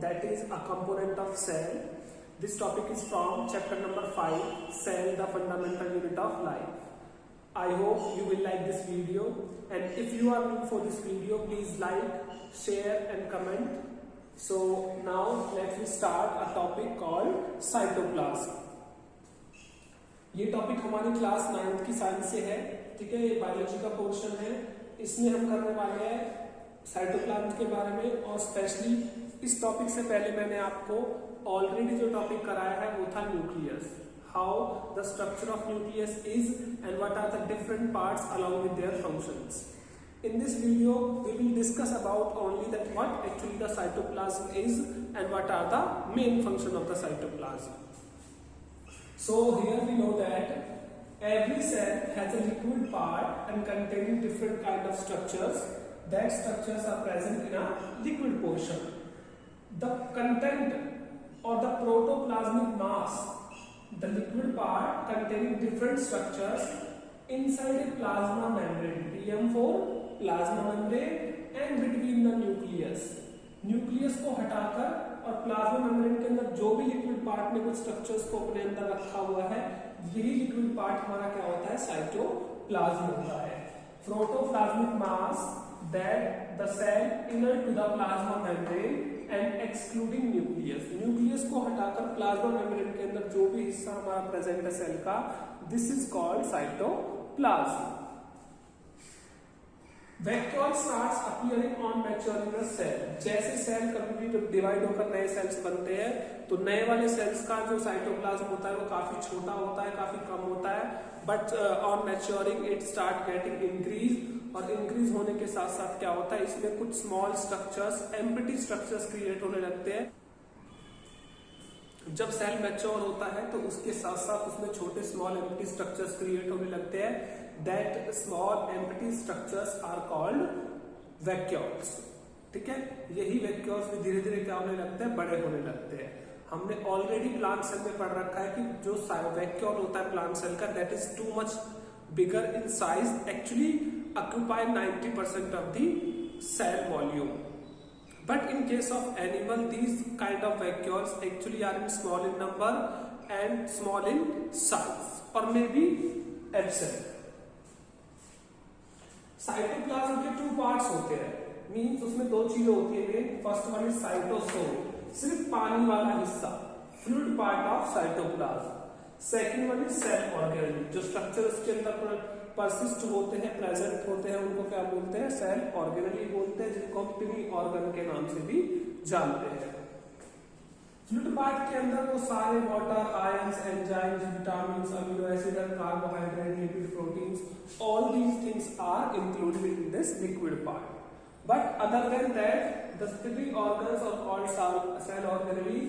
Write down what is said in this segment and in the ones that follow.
that is a component of cell. This topic is from chapter number 5, Cell, the fundamental unit of life. I hope you will like this video, and if you are new for this video, please like, share and comment. So now let's start a topic called cytoplasm. ये topic हमारी class 9th की science से है, ठीक है। ये biology का portion है। इसमें हम करने वाले हैं साइटोप्लाज्म के बारे में, और स्पेशली इस टॉपिक से पहले मैंने आपको ऑलरेडी जो टॉपिक कराया है वो था nucleus, how the structure of nucleus is and what are the different parts along with their functions. In this video, we will discuss about only that what actually the cytoplasm is and what are the main function of the cytoplasm. So here we know that every cell has a liquid part and containing different kind of structures. That structures are present in a liquid portion. The content or the protoplasmic mass, the liquid part containing different structures inside a plasma membrane, PM4 plasma membrane, and between the nucleus. Nucleus को हटाकर और plasma membrane के अंदर जो भी liquid part में कुछ structures को अपने अंदर रखा हुआ है, यही लिक्विड पार्ट हमारा क्या होता है, साइटोप्लाज्म होता है. Protoplasmic mass that the cell inner to the plasma membrane and excluding nucleus. Nucleus को हटाकर प्लाज्मा मेम्ब्रेन के अंदर जो भी हिस्सा हमारा प्रेजेंट है सेल का, this is called cytoplasm. Vacuole starts appearing on maturing the cell. जैसे सेल कभी डिवाइड होकर नए सेल्स बनते हैं, तो नए वाले सेल्स का जो साइटोप्लाज्म होता है वो काफी छोटा होता है, काफी कम होता है. But on maturing it start getting increase, और इंक्रीज होने के साथ साथ क्या होता है, इसमें कुछ small structures, empty structures create होने लगते हैं. जब सेल मैच्योर होता है तो उसके साथ साथ उसमें छोटे स्मॉल एम्प्टी स्ट्रक्चर्स क्रिएट होने लगते हैं. That small empty structures are called vacuoles. ठीक है, यही वैक्यूल्स भी धीरे धीरे क्या होने लगते हैं, बड़े होने लगते हैं. हमने ऑलरेडी प्लांट सेल में पढ़ रखा है कि जो वैक्यूल होता है प्लांट सेल का, that is too much bigger in size, actually occupy 90% of the cell volume. But in case of animal, these kind of vacuoles actually are in small in number and small in size, or maybe absent. Cytoplasm के 2 parts होते हैं, means उसमें 2 चीजें होती है. First one is cytosol, सिर्फ पानी वाला हिस्सा, fluid part of cytoplasm. Second one is cell organelle, जो स्ट्रक्चर उसके अंदर परसिस्ट होते हैं, प्रेजेंट होते हैं, उनको क्या बोलते हैं, सेल ऑर्गेनेली बोलते हैं, जिनको हम टिनी ऑर्गन के नाम से भी जानते हैं. फ्लूइड पार्ट के अंदर वो सारे water, ions, enzymes, vitamins, amino acid and carbohydrate, lipid, proteins, all these things are included in this liquid part. But other than that, the three organs are called cell organelles.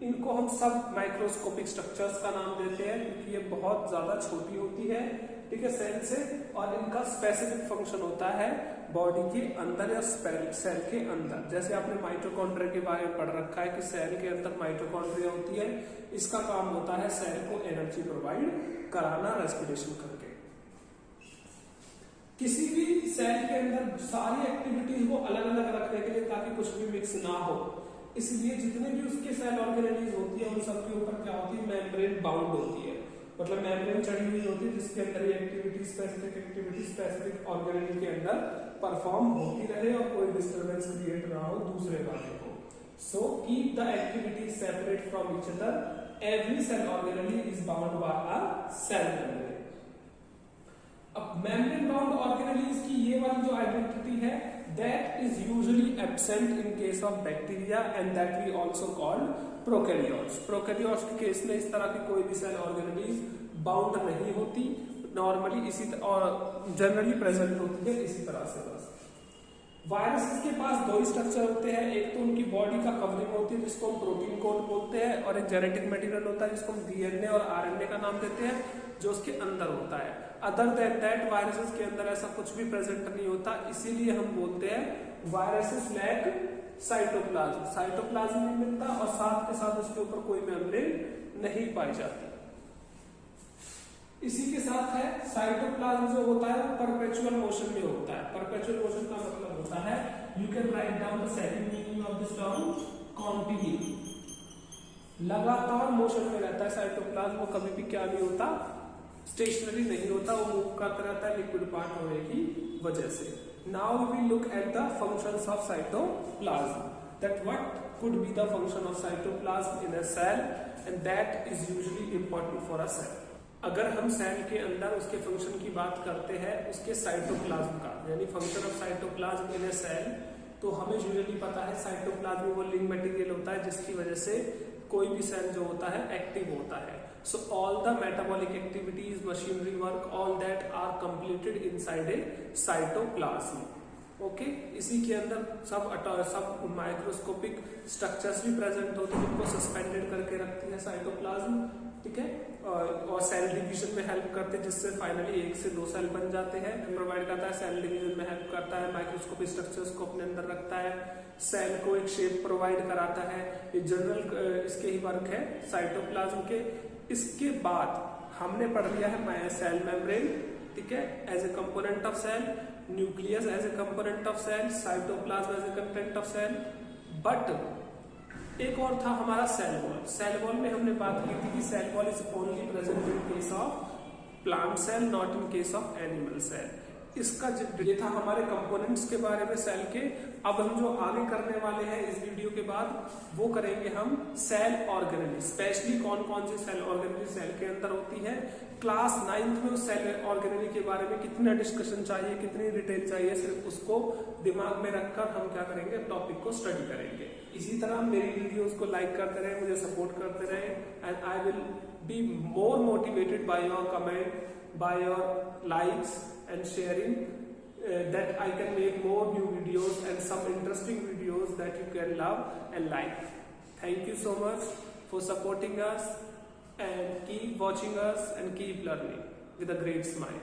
इनको हम सब microscopic structures का नाम देते हैं, क्योंकि ये बहुत ज्यादा छोटी होती है, ठीक है, सेल से, और इनका स्पेसिफिक फंक्शन होता है बॉडी के अंदर या सेल के अंदर. जैसे आपने माइटोकॉन्ड्रिया के बारे में पढ़ रखा है कि सेल के अंदर माइटोकॉन्ड्रिया होती है, इसका काम होता है सेल को एनर्जी प्रोवाइड कराना रेस्पिरेशन करके. किसी भी सेल के अंदर सारी एक्टिविटीज को अलग अलग रखने के लिए, ताकि कुछ भी मिक्स ना हो, इसलिए जितने भी उसके सेल ऑर्गेनेल्स होती है, उन सबके ऊपर क्या होती है, मेम्ब्रेन बाउंड होती है. मतलब मेम्ब्रेन चढ़ी हुई होती है, जिसके अंदर ये एक्टिविटी स्पेसिफिक ऑर्गेनेल के अंदर परफॉर्म होती रहे और कोई डिस्टर्बेंस क्रिएट ना हो दूसरे वाले को. So keep the activity separate from each other. Every cell organelle is bound by a cell membrane. अब मेम्ब्रेन बाउंड ऑर्गेनेल्स की ये वाली जो आइडेंटिटी है, that is usually absent in case of bacteria, and that we also call prokaryotes. prokaryotes के case में इस तरह की कोई भी सेल ऑर्गेनेल्स बाउंड नहीं होती, नॉर्मली इसी और जनरली प्रेजेंट होती है इसी तरह से. बस वायरसेस के पास 2 स्ट्रक्चर होते हैं, एक तो उनकी बॉडी का कवरिंग होती है जिसको हम प्रोटीन कोड बोलते हैं, और एक जेनेटिक मटेरियल होता है जिसको हम डीएनए और आरएनए का नाम देते हैं, जो उसके अंदर होता है. अदर देन दैट वायरसेस के अंदर ऐसा कुछ भी प्रेजेंट नहीं होता, इसीलिए हम बोलते हैं वायरसेस लैक साइटोप्लाज्म. साइटोप्लाज्म नहीं मिलता और साथ के साथ उसके ऊपर कोई मेम्ब्रेन नहीं पाई जाती. इसी के साथ है साइटोप्लाज्म जो होता है वो परपेचुअल मोशन में होता है. परपेचुअल मोशन का मतलब होता है, you can write down the second meaning of this term, continue, लगातार मोशन में रहता है साइटोप्लाज्म, वो कभी भी क्या नहीं होता, स्टेशनरी नहीं होता, वो मूव करता रहता है लिक्विड पार्ट होने की वजह से। Now we will look at the functions of cytoplasm, that what could be the function of cytoplasm in a cell and that is usually important for a cell। अगर हम cell के अंदर उसके function की बात करते हैं, उसके साइटोप्लाज्म का यानी function of cytoplasm in a cell, तो हमें यूजुअली पता है साइटोप्लाज्म वो लिविंग मटेरियल होता है जिसकी वजह से कोई भी सेल जो होता है एक्टिव होता है। So all the metabolic activities, machinery work, all that are completed inside a cytoplasm. Okay, इसी के अंदर सब माइक्रोस्कोपिक स्ट्रक्चर्स भी प्रेजेंट होते हैं जिनको सस्पेंडेड करके रखती है साइटोप्लाज्म, ठीक है, और सेल डिवीजन में हेल्प करते हैं जिससे फाइनली 1 से 2 सेल बन जाते हैं। प्रोवाइड करता है सेल डिवीजन में हेल्प करता है, माइक्रोस्कोपिक स्ट्रक्चर्स को अपने अंदर रखता है, सेल को एक शेप प्रोवाइड कराता है। ये जनरल इसके ही वर्क है साइटोप्लाज्म के। इसके बाद हमने पढ़ लिया है सेल मेम्ब्रेन, ठीक है, as a component of cell, nucleus as a component of cell, cytoplasm as a component of cell. But एक और था हमारा सेल वॉल। सेल वॉल में हमने बात की थी कि cell wall is only present in case of plant cell, not in case of animal cell. इसका ये था हमारे कंपोनेंट्स के बारे में सेल के। अब हम जो आगे करने वाले हैं इस वीडियो के बाद वो करेंगे हम सेल ऑर्गेनेली, स्पेशली कौन कौन सी सेल ऑर्गेनेली सेल के अंदर होती है। क्लास 9th में उस सेल ऑर्गेनेली के बारे में कितना डिस्कशन चाहिए, कितनी डिटेल चाहिए, सिर्फ उसको दिमाग में रखकर हम क्या करेंगे, टॉपिक को स्टडी करेंगे। इसी तरह मेरी वीडियोस को लाइक करते रहे, मुझे सपोर्ट करते रहे, and I will be more motivated by your comment, by your likes and sharing, that I can make more new videos and some interesting videos that you can love and like. Thank you so much for supporting us and keep watching us and keep learning with a great smile.